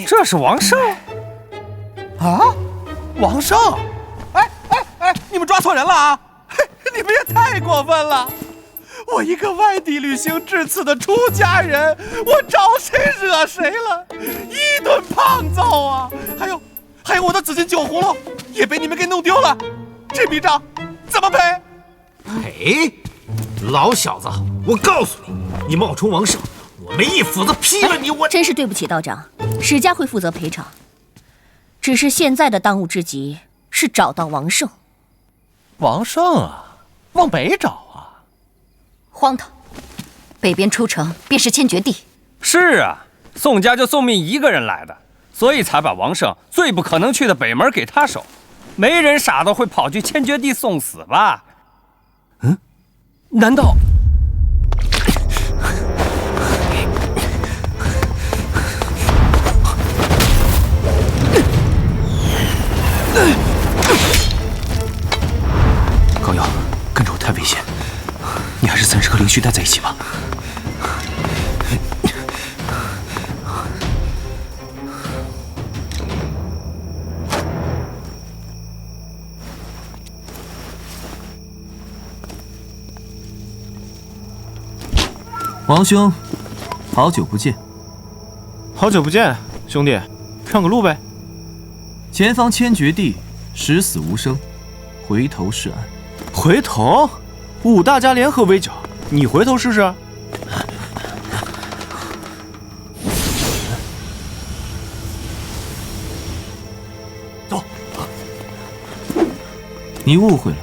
这是王胜啊！王胜！哎，你们抓错人了啊！你们也太过分了！我一个外地旅行至此的出家人，我招谁惹谁了？一顿胖揍啊！还有我的紫金酒葫芦也被你们给弄丢了，这笔账怎么赔？赔？老小子，我告诉你，你冒充王胜，我没一斧子劈了你！我真是对不起道长，史家会负责赔偿。只是现在的当务之急是找到王胜。王胜啊，往北找啊！荒唐！北边出城便是千绝地。是啊，宋家就宋命一个人来的，所以才把王胜最不可能去的北门给他守。没人傻到会跑去千绝地送死吧？难道？高瑶，跟着我太危险，你还是暂时和灵虚待在一起吧。王兄，好久不见。好久不见，兄弟，让个路呗。前方千绝地，十死无生，回头是岸。回头？5大家联合围剿，你回头试试？走。你误会了，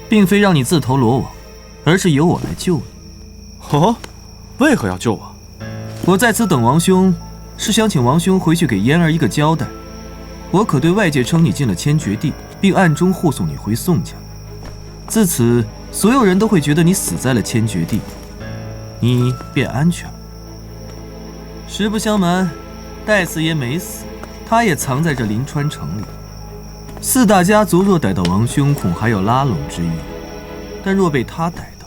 并非让你自投罗网，而是由我来救你。哦，为何要救我？我在此等王兄，是想请王兄回去给嫣儿一个交代。我可对外界称你进了千绝地，并暗中护送你回宋家。自此，所有人都会觉得你死在了千绝地，你便安全了。实不相瞒，戴四爷没死，他也藏在这临川城里。4大家族若逮到王兄，恐还有拉拢之意，但若被他逮到，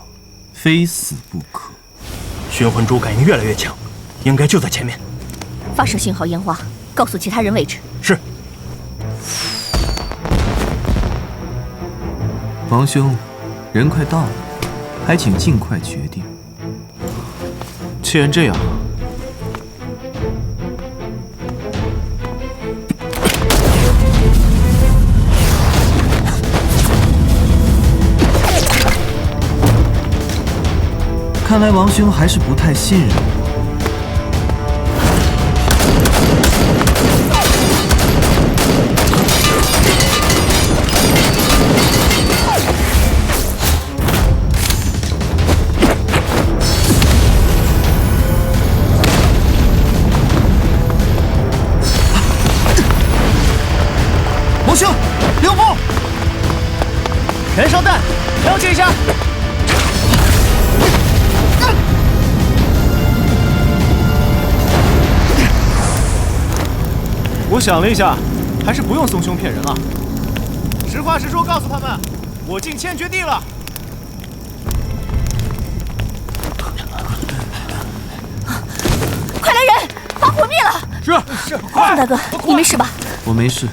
非死不可。玄魂珠感应越来越强，应该就在前面。发射信号烟花，告诉其他人位置。是。王兄，人快到了，还请尽快决定。既然这样，看来王兄还是不太信任我。王兄，刘峰，燃烧弹，了解一下。我想了一下，还是不用怂凶骗人了。实话实说，告诉他们，我进千绝地了。快来人，把火灭了！是，宋大哥，你没事吧？我没事。